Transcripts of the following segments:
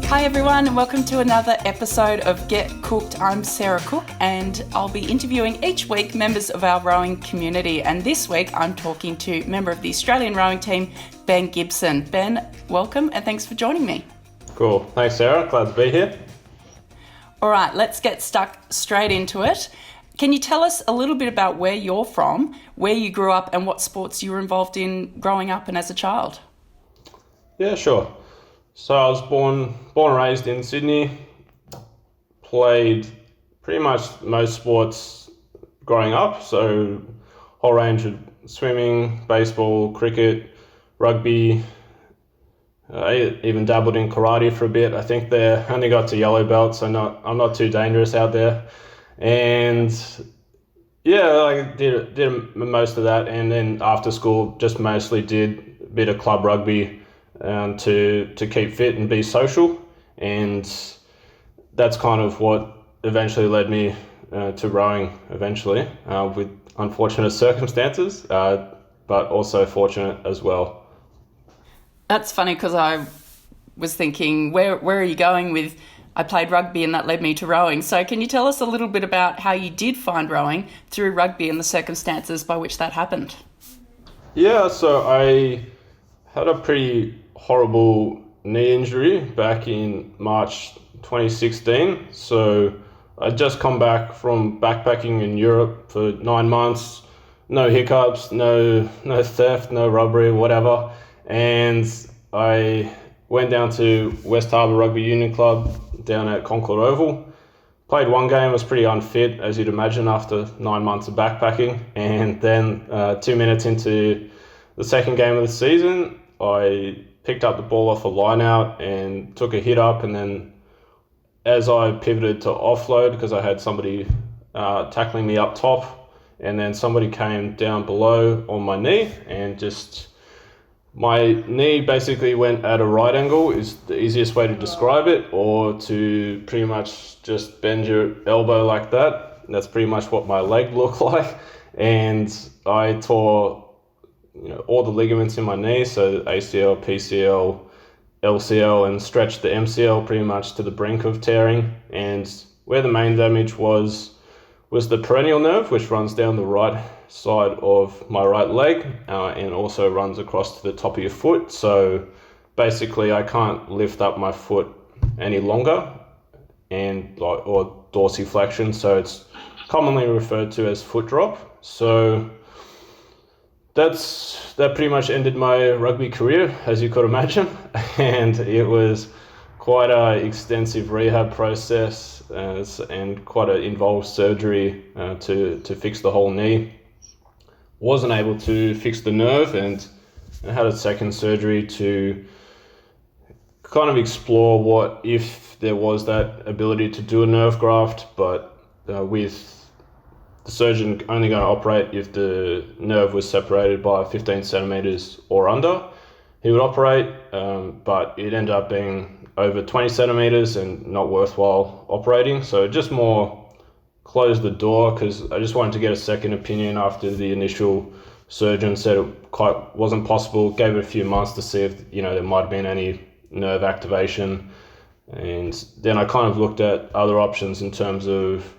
Hi everyone, and welcome to another episode of Get Cooked. I'm Sarah Cook, and I'll be interviewing each week members of our rowing community. And this week I'm talking to member of the Australian rowing team, Ben Gibson. Ben, welcome and thanks for joining me. Cool. Thanks, Sarah. Glad to be here. All right, let's get stuck straight into it. Can you tell us a little bit about where you're from, where you grew up, and what sports you were involved in growing up and as a child? Yeah, sure. So I was born and raised in Sydney, played pretty much most sports growing up, so whole range of swimming, baseball, cricket, rugby, I even dabbled in karate for a bit. I think they only got to yellow belt, so I'm not too dangerous out there. And yeah, I did most of that, and then after school just mostly did a bit of club rugby to keep fit and be social, and that's kind of what eventually led me to rowing eventually, with unfortunate circumstances, but also fortunate as well. That's funny because I was thinking, where are you going with, I played rugby and that led me to rowing. So can you tell us a little bit about how you did find rowing through rugby and the circumstances by which that happened? Yeah, so I had a pretty horrible knee injury back in March 2016. So I'd just come back from backpacking in Europe for 9 months, no hiccups, no theft, no robbery, whatever. And I went down to West Harbour Rugby Union Club down at Concord Oval. Played one game, was pretty unfit, as you'd imagine, after 9 months of backpacking. And then 2 minutes into the second game of the season, I picked up the ball off a line out and took a hit up. And then as I pivoted to offload, because I had somebody tackling me up top, and then somebody came down below on my knee, and just my knee basically went at a right angle is the easiest way to describe it, or to pretty much just bend your elbow like that. That's pretty much what my leg looked like. And I tore all the ligaments in my knee, so ACL, PCL, LCL, and stretched the MCL pretty much to the brink of tearing. And where the main damage was the peroneal nerve, which runs down the right side of my right leg, and also runs across to the top of your foot. So basically I can't lift up my foot any longer, or dorsiflexion, so it's commonly referred to as foot drop. So that pretty much ended my rugby career, as you could imagine. And it was quite an extensive rehab process, and quite an involved surgery to fix the whole knee. Wasn't able to fix the nerve, and I had a second surgery to kind of explore what if there was that ability to do a nerve graft, but with the surgeon only going to operate if the nerve was separated by 15 centimeters or under. He would operate, but it ended up being over 20 centimeters and not worthwhile operating. So just more closed the door, because I just wanted to get a second opinion after the initial surgeon said it quite wasn't possible. Gave it a few months to see if there might have been any nerve activation, and then I kind of looked at other options in terms of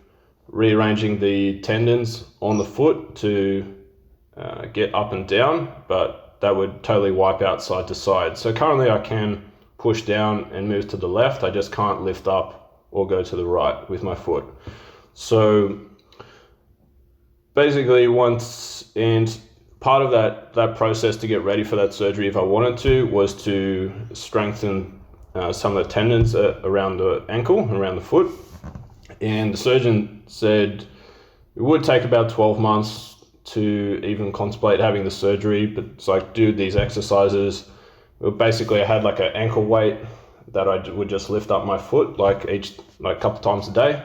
rearranging the tendons on the foot to get up and down, but that would totally wipe out side to side. So currently I can push down and move to the left, I just can't lift up or go to the right with my foot. So basically part of that process to get ready for that surgery, if I wanted to, was to strengthen some of the tendons around the ankle and around the foot. And the surgeon said it would take about 12 months to even contemplate having the surgery, but it's like, do these exercises. Basically I had like an ankle weight that I would just lift up my foot like a couple times a day.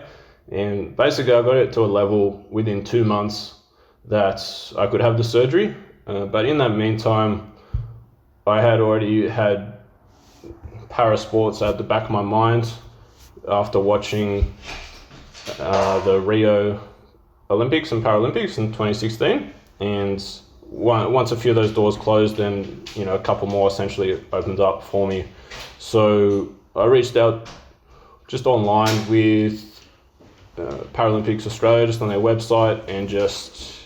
And basically I got it to a level within 2 months that I could have the surgery. But in that meantime, I had already had parasports at the back of my mind after watching the Rio Olympics and Paralympics in 2016. And once a few of those doors closed, then a couple more essentially opened up for me. So I reached out just online with Paralympics Australia, just on their website, and just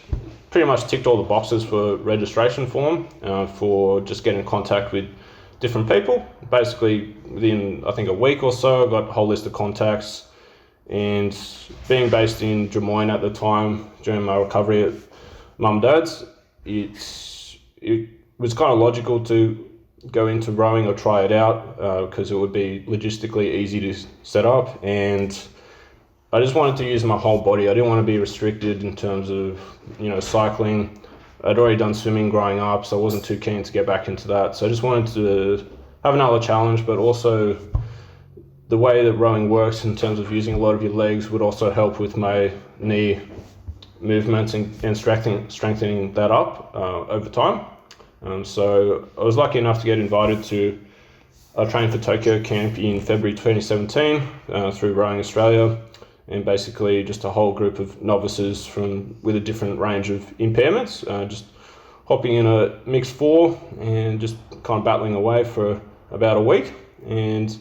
pretty much ticked all the boxes for registration form for just getting in contact with different people. Basically, within I think a week or so, I got a whole list of contacts. And being based in Drummoyne at the time during my recovery at mum and dad's, it was kind of logical to go into rowing or try it out because it would be logistically easy to set up, and I just wanted to use my whole body. I didn't want to be restricted in terms of cycling. I'd already done swimming growing up, so I wasn't too keen to get back into that. So I just wanted to have another challenge, but also the way that rowing works in terms of using a lot of your legs would also help with my knee movements and strengthening that up over time. So I was lucky enough to get invited to train for Tokyo camp in February 2017 through Rowing Australia, and basically just a whole group of novices with a different range of impairments, just hopping in a mixed four and just kind of battling away for about a week, and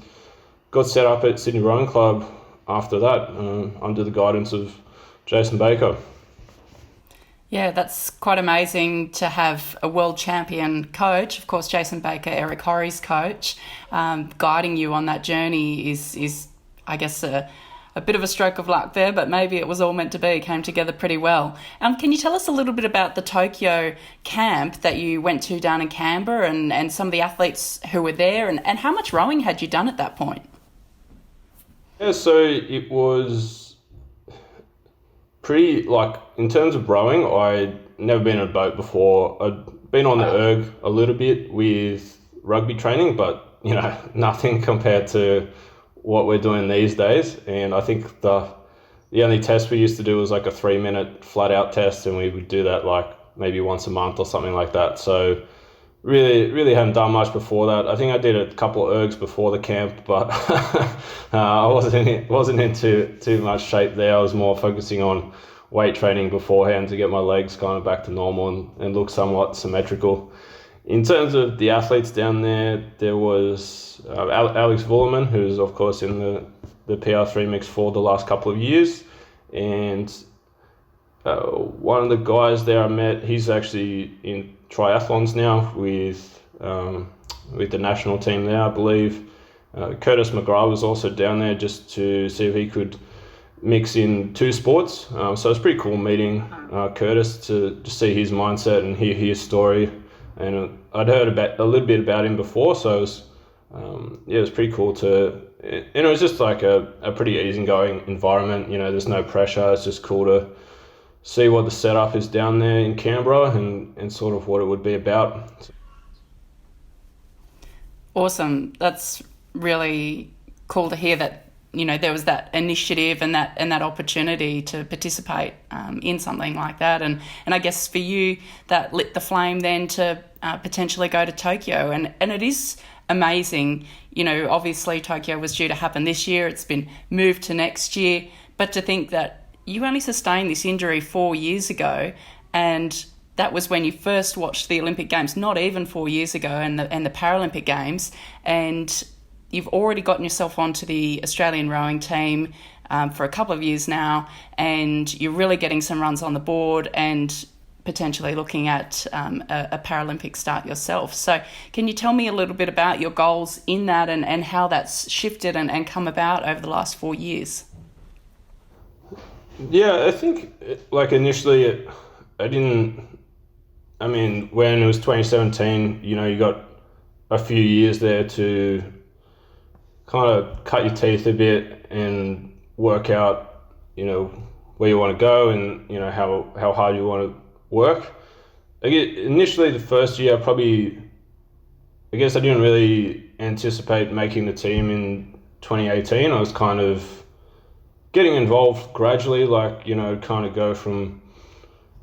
got set up at Sydney Rowing Club after that under the guidance of Jason Baker. Yeah, that's quite amazing to have a world champion coach, of course, Jason Baker, Eric Horry's coach, guiding you on that journey is I guess, a bit of a stroke of luck there, but maybe it was all meant to be. It came together pretty well. Can you tell us a little bit about the Tokyo camp that you went to down in Canberra and some of the athletes who were there, and how much rowing had you done at that point? Yeah, so it was pretty, in terms of rowing, I'd never been on a boat before. I'd been on the erg a little bit with rugby training, but, nothing compared to what we're doing these days. And I think the only test we used to do was a 3-minute flat out test, and we would do that maybe once a month or something like that. So really hadn't done much before that. I think I did a couple of ergs before the camp, but I wasn't into too much shape there. I was more focusing on weight training beforehand to get my legs kind of back to normal and look somewhat symmetrical. In terms of the athletes down there was Alex Vullerman, who's of course in the PR3 Mix 4 the last couple of years, and one of the guys there I met, he's actually in triathlons now with the national team there, I believe. Curtis McGrath was also down there just to see if he could mix in two sports. So it's pretty cool meeting Curtis to just see his mindset and hear his story. And I'd heard a little bit about him before, so it was pretty cool and it was just a pretty easygoing environment. There's no pressure. It's just cool to see what the setup is down there in Canberra and sort of what it would be about. Awesome. That's really cool to hear that, there was that initiative and that opportunity to participate in something like that. And I guess for you, that lit the flame then to potentially go to Tokyo. And it is amazing. Obviously Tokyo was due to happen this year. It's been moved to next year. But to think that you only sustained this injury 4 years ago, and that was when you first watched the Olympic Games, not even 4 years ago, and the Paralympic Games, and you've already gotten yourself onto the Australian rowing team for a couple of years now, and you're really getting some runs on the board and potentially looking at a Paralympic start yourself. So can you tell me a little bit about your goals in that and how that's shifted and come about over the last 4 years? Yeah, I think initially when it was 2017, you got a few years there to kind of cut your teeth a bit and work out, where you want to go and, how hard you want to work. Initially the first year, I didn't really anticipate making the team in 2018. I was kind of getting involved gradually, kind of go from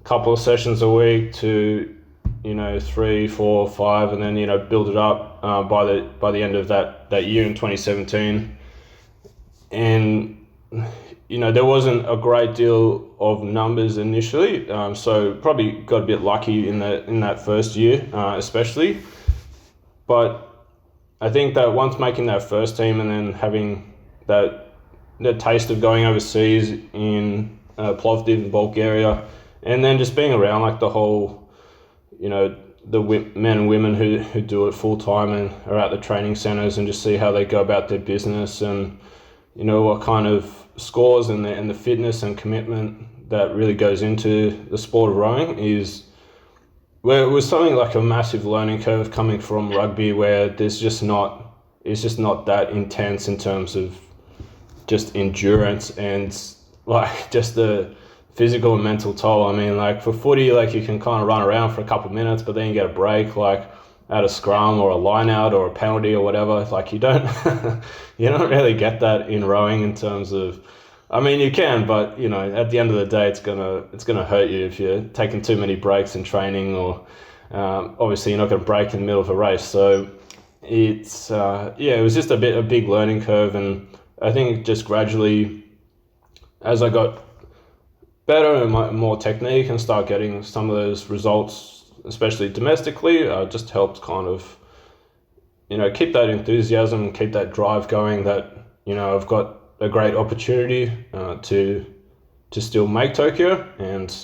a couple of sessions a week to 3, 4, 5, and then build it up by the end of that year in 2017. And there wasn't a great deal of numbers initially, so probably got a bit lucky in that first year, especially. But I think that once making that first team and then having the taste of going overseas in Plovdiv in Bulgaria, and then just being around like the whole, the men and women who do it full time and are at the training centers, and just see how they go about their business, and what kind of scores and the fitness and commitment that really goes into the sport of rowing where it was something like a massive learning curve coming from rugby, where it's just not that intense in terms of just endurance and like just the physical and mental toll. I mean, like for footy, like you can kind of run around for a couple of minutes, but then you get a break, like at a scrum or a line out or a penalty or whatever. Like you don't really get that in rowing in terms of, I mean, you can, but at the end of the day, it's gonna hurt you if you're taking too many breaks in training, or obviously you're not going to break in the middle of a race. So it's it was just a big learning curve, and I think just gradually, as I got better and more technique and start getting some of those results, especially domestically, just helped kind of keep that enthusiasm, keep that drive going, that I've got a great opportunity to still make Tokyo, and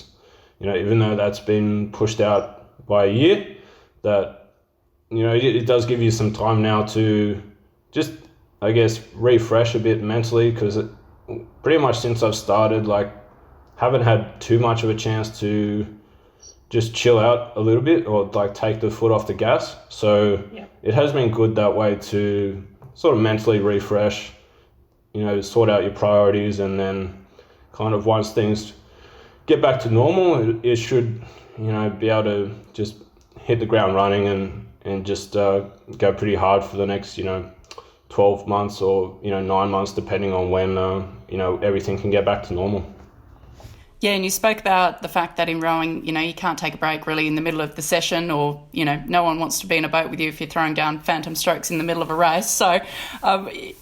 even though that's been pushed out by a year, that it does give you some time now to just, I guess, refresh a bit mentally, because pretty much since I've started, like, haven't had too much of a chance to just chill out a little bit or like take the foot off the gas. So It has been good that way to sort of mentally refresh, sort out your priorities, and then kind of once things get back to normal, it should, be able to just hit the ground running and just go pretty hard for the next, 12 months or, 9 months, depending on when, everything can get back to normal. Yeah, and you spoke about the fact that in rowing, you can't take a break really in the middle of the session, or, no one wants to be in a boat with you if you're throwing down phantom strokes in the middle of a race. So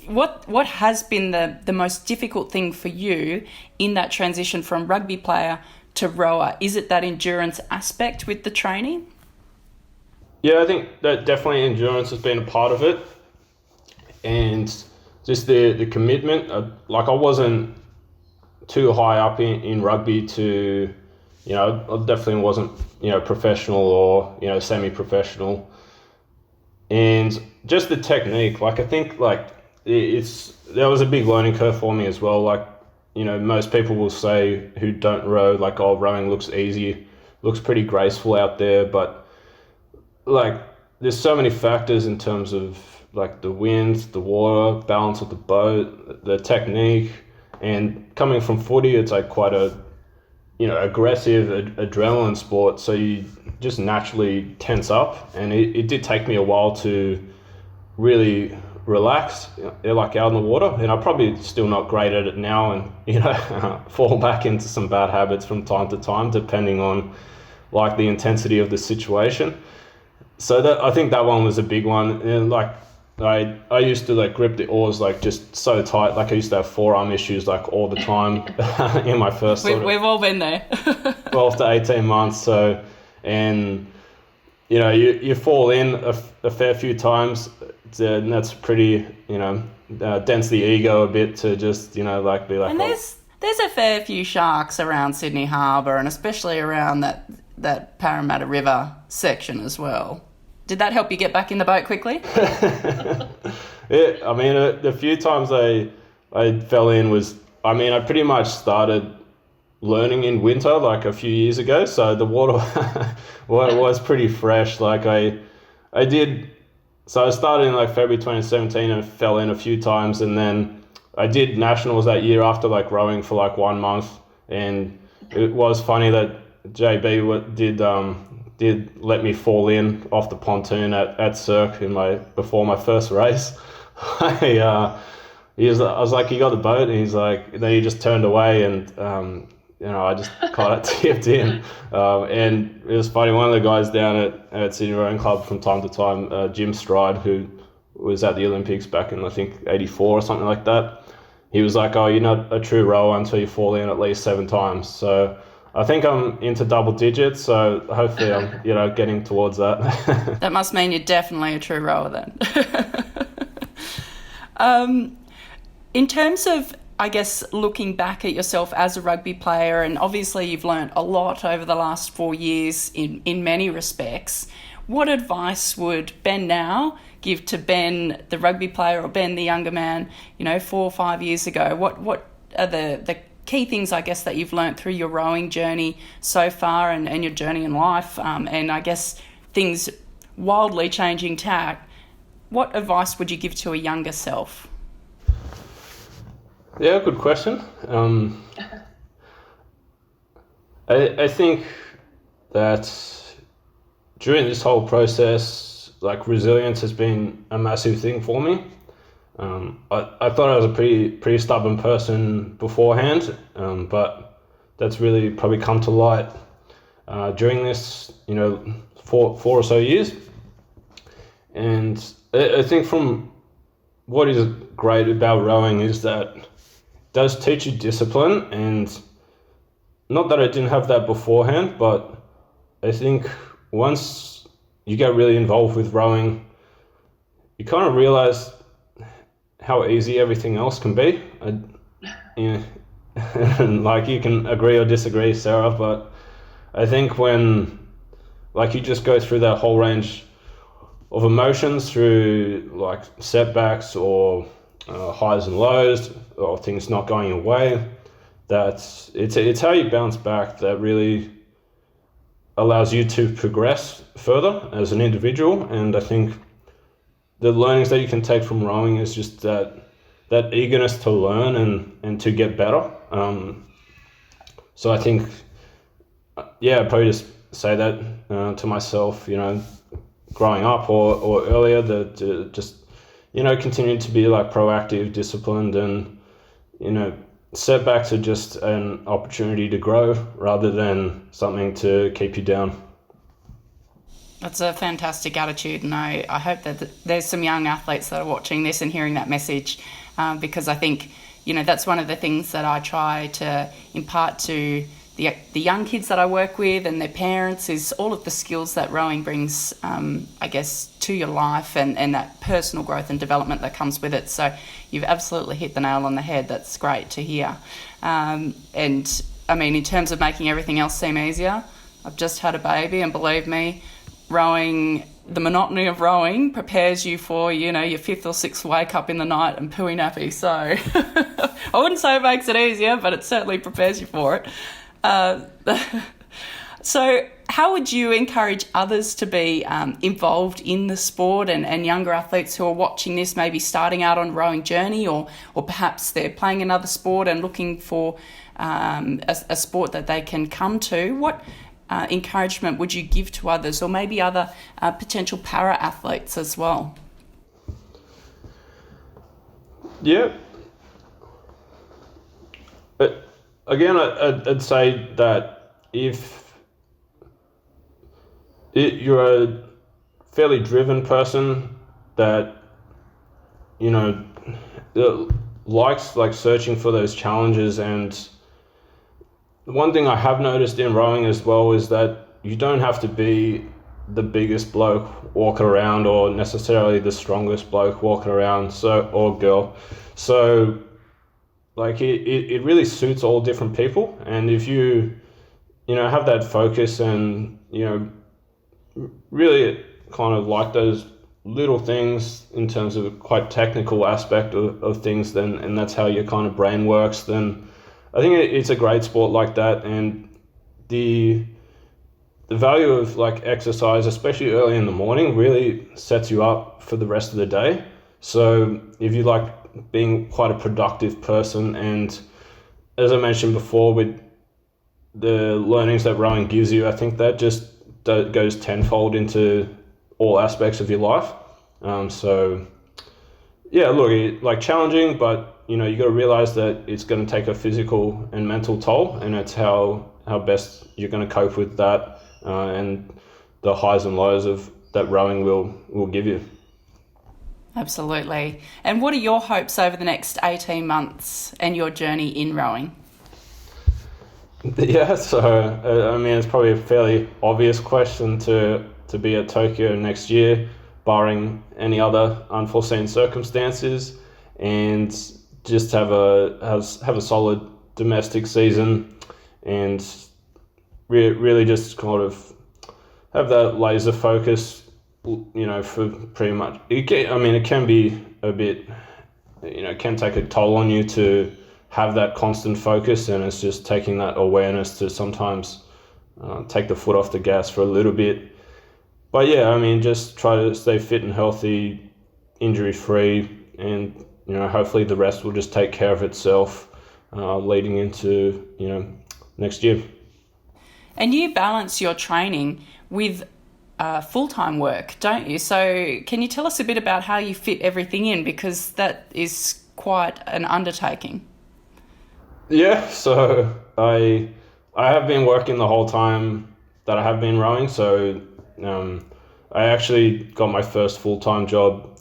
what has been the most difficult thing for you in that transition from rugby player to rower? Is it that endurance aspect with the training? Yeah, I think that definitely endurance has been a part of it. And just the commitment, I wasn't too high up in rugby to, I definitely wasn't, professional or, semi-professional. And just the technique, I think there was a big learning curve for me as well. Most people will say who don't row, rowing looks easy, looks pretty graceful out there, but there's so many factors in terms of the wind, the water, balance of the boat, the technique. And coming from footy, it's quite a, aggressive adrenaline sport. So you just naturally tense up. And it did take me a while to really relax, out in the water. And I'm probably still not great at it now, and, fall back into some bad habits from time to time, depending on the intensity of the situation. So I think that one was a big one. And I used to grip the oars just so tight. I used to have forearm issues all the time in my first we've all been there. 12 to 18 months. So, and you fall in a fair few times, and that's pretty dents the ego a bit to just be like. And there's a fair few sharks around Sydney Harbour, and especially around that Parramatta River section as well. Did that help you get back in the boat quickly? Yeah, I mean, the few times I fell in I pretty much started learning in winter, a few years ago. So the water was pretty fresh. I started in February 2017 and fell in a few times. And then I did nationals that year after rowing for 1 month. And it was funny that JB did let me fall in off the pontoon at Cirque before my first race. I was like, "You got the boat?" And he's like, then he just turned away, and I just kind of tipped in. And it was funny. One of the guys down at Sydney Rowing Club from time to time, Jim Stride, who was at the Olympics back in I think '84 or something like that. He was like, "Oh, you're not a true rower until you fall in at least 7 times." So I think I'm into double digits, so hopefully I'm, getting towards that. That must mean you're definitely a true rower then. In terms of, I guess, looking back at yourself as a rugby player, and obviously you've learnt a lot over the last 4 years in many respects, what advice would Ben now give to Ben, the rugby player, or Ben, the younger man, 4 or 5 years ago? What are the key things, I guess, that you've learnt through your rowing journey so far and your journey in life, and I guess things wildly changing tack? What advice would you give to a younger self? Yeah, good question. I think that during this whole process, like, resilience has been a massive thing for me. I thought I was a pretty stubborn person beforehand, but that's really probably come to light during this, 4 or so years. And I think from what is great about rowing is that it does teach you discipline, and not that I didn't have that beforehand, but I think once you get really involved with rowing, you kind of realize how easy everything else can be. And like, you can agree or disagree, Sarah, but I think when, like, you just go through that whole range of emotions through, like, setbacks or highs and lows or things not going your way, that it's how you bounce back that really allows you to progress further as an individual. And I think the learnings that you can take from rowing is just that eagerness to learn and to get better. So I think, I'd probably just say that to myself, growing up or earlier, that just, continue to be, like, proactive, disciplined, and, setbacks are just an opportunity to grow rather than something to keep you down. That's a fantastic attitude, and I hope that there's some young athletes that are watching this and hearing that message, because I think, that's one of the things that I try to impart to the young kids that I work with and their parents, is all of the skills that rowing brings, I guess, to your life, and that personal growth and development that comes with it. So you've absolutely hit the nail on the head. That's great to hear. And I mean, in terms of making everything else seem easier, I've just had a baby, and believe me, rowing, the monotony of rowing prepares you for, your 5th or 6th wake up in the night and pooey nappy. So I wouldn't say it makes it easier, but it certainly prepares you for it. So how would you encourage others to be involved in the sport, and younger athletes who are watching this, maybe starting out on a rowing journey, or perhaps they're playing another sport and looking for a sport that they can come to? What encouragement would you give to others, or maybe other potential para-athletes as well? Yeah. Again, I'd say that if you're a fairly driven person that, likes, like, searching for those challenges, and one thing I have noticed in rowing as well is that you don't have to be the biggest bloke walking around, or necessarily the strongest bloke walking around, or girl. So, like, it really suits all different people. And if you have that focus and, really kind of like those little things in terms of a quite technical aspect of things, and that's how your kind of brain works, then I think it's a great sport like that. And the value of, like, exercise, especially early in the morning, really sets you up for the rest of the day. So if you like being quite a productive person, and as I mentioned before, with the learnings that rowing gives you, I think that just goes tenfold into all aspects of your life. So yeah, look, like, challenging, but you got to realize that it's going to take a physical and mental toll, and it's how best you're going to cope with that, and the highs and lows of that rowing will give you. Absolutely. And what are your hopes over the next 18 months and your journey in rowing? Yeah, so I mean, it's probably a fairly obvious question to be at Tokyo next year, barring any other unforeseen circumstances. and just have a solid domestic season, and really just kind of have that laser focus, for pretty much. It can be a bit, it can take a toll on you to have that constant focus, and it's just taking that awareness to sometimes take the foot off the gas for a little bit. But yeah, just try to stay fit and healthy, injury free, and hopefully the rest will just take care of itself leading into next year. And you balance your training with full-time work, don't you? So can you tell us a bit about how you fit everything in, because that is quite an undertaking? Yeah, so I have been working the whole time that I have been rowing. So I actually got my first full-time job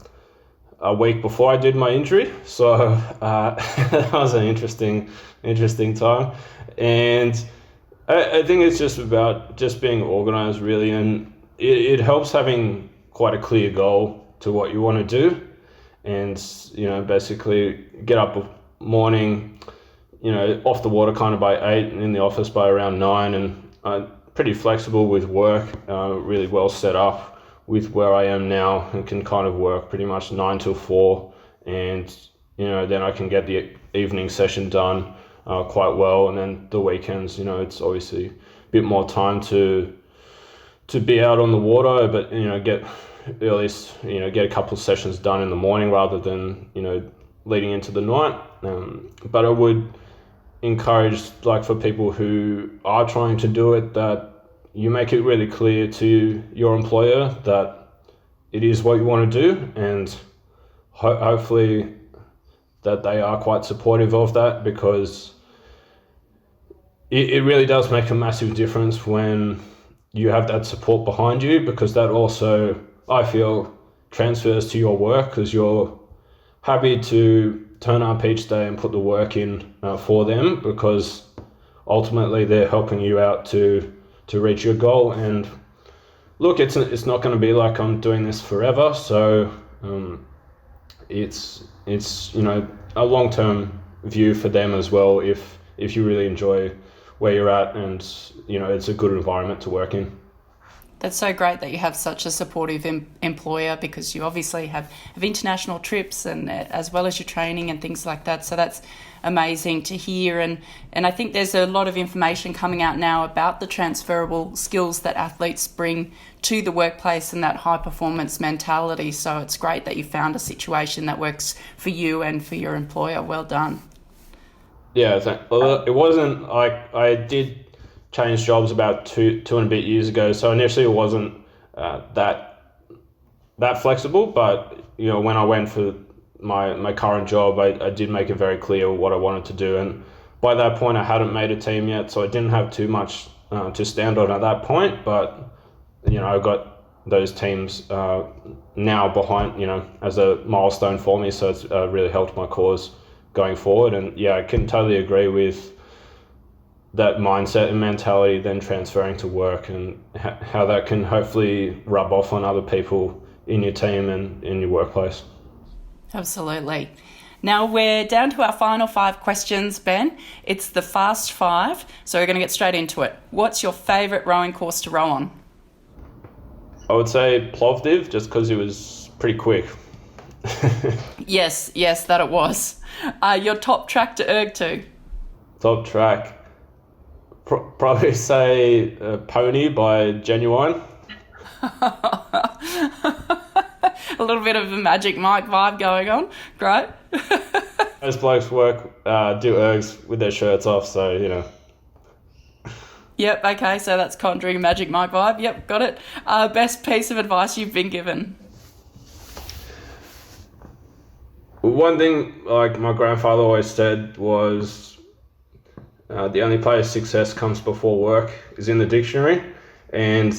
a week before I did my injury. So that was an interesting time. And I think it's just about just being organized, really, and it helps having quite a clear goal to what you want to do, and basically get up morning, off the water kind of by 8 and in the office by around 9, and pretty flexible with work, really well set up with where I am now, and can kind of work pretty much 9 till 4, and then I can get the evening session done quite well, and then the weekends, it's obviously a bit more time to be out on the water, but get a couple of sessions done in the morning rather than leading into the night. But I would encourage, like, for people who are trying to do it, that you make it really clear to your employer that it is what you want to do, and hopefully that they are quite supportive of that, because it really does make a massive difference when you have that support behind you, because that also, I feel, transfers to your work, because you're happy to turn up each day and put the work in for them, because ultimately they're helping you out to reach your goal. And look, it's not going to be like I'm doing this forever, so it's a long-term view for them as well, if you really enjoy where you're at, and it's a good environment to work in. That's so great that you have such a supportive employer, because you obviously have international trips, and as well as your training and things like that. So that's amazing to hear. And I think there's a lot of information coming out now about the transferable skills that athletes bring to the workplace and that high performance mentality. So it's great that you found a situation that works for you and for your employer. Well done. Yeah, it wasn't like I did change jobs about two and a bit years ago. So initially it wasn't that flexible, but when I went for my current job, I did make it very clear what I wanted to do, and by that point I hadn't made a team yet, so I didn't have too much to stand on at that point. But I got those teams now behind, as a milestone for me, so it's really helped my cause going forward. And I can totally agree with that mindset and mentality then transferring to work, and how that can hopefully rub off on other people in your team and in your workplace. Absolutely. Now we're down to our final 5 questions, Ben. It's the fast 5, so we're going to get straight into it. What's your favourite rowing course to row on? I would say Plovdiv, just because it was pretty quick. Yes, that it was. Your top track to erg to? Top track, probably say Pony by Genuine. A little bit of a Magic Mike vibe going on. Great. Those blokes do ergs with their shirts off, so Yep, okay, so that's conjuring Magic Mike vibe. Yep, got it. Best piece of advice you've been given? One thing, like my grandfather always said, was the only place success comes before work is in the dictionary. And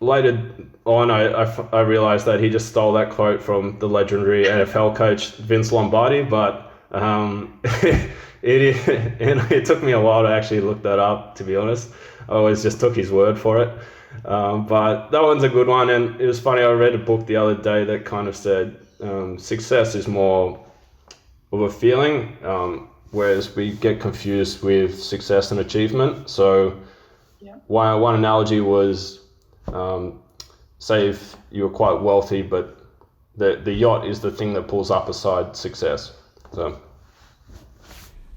later on, I realised that he just stole that quote from the legendary NFL coach Vince Lombardi, but it took me a while to actually look that up, to be honest. I always just took his word for it. But that one's a good one, and it was funny, I read a book the other day that kind of said success is more of a feeling, whereas we get confused with success and achievement. So one analogy was, say if you're quite wealthy, but the yacht is the thing that pulls up beside success. So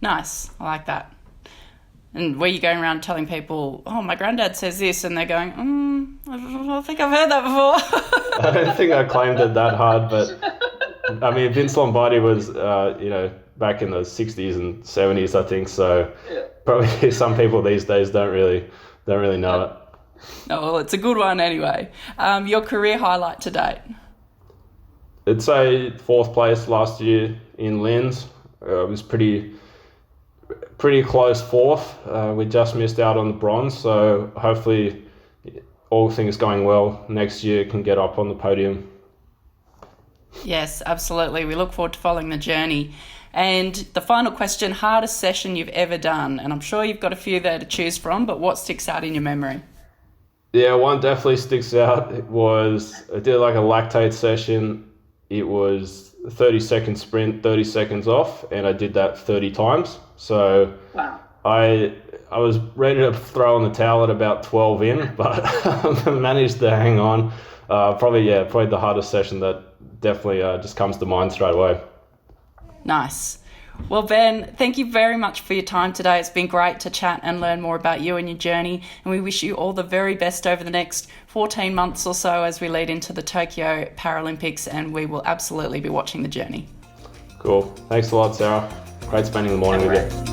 nice, I like that. And were you going around telling people, oh, my granddad says this, and they're going, I don't think I've heard that before? I don't think I claimed it that hard, but I mean, Vince Lombardi was, back in the 60s and 70s, I think. So probably some people these days don't really know it. Oh, well, it's a good one anyway. Your career highlight to date? I'd say 4th place last year in Linz. It was pretty close 4th. We just missed out on the bronze, so hopefully all things going well next year can get up on the podium. Yes, absolutely. We look forward to following the journey. And the final question, hardest session you've ever done? And I'm sure you've got a few there to choose from, but what sticks out in your memory? Yeah, one definitely sticks out. It was, I did like a lactate session. It was a 30-second sprint, 30 seconds off, and I did that 30 times. So wow. I was ready to throw in the towel at about 12 in, but managed to hang on. Probably the hardest session that definitely just comes to mind straight away. Nice. Well, Ben, thank you very much for your time today. It's been great to chat and learn more about you and your journey, and we wish you all the very best over the next 14 months or so as we lead into the Tokyo Paralympics, and we will absolutely be watching the journey. Cool. Thanks a lot, Sarah. Great spending the morning with you.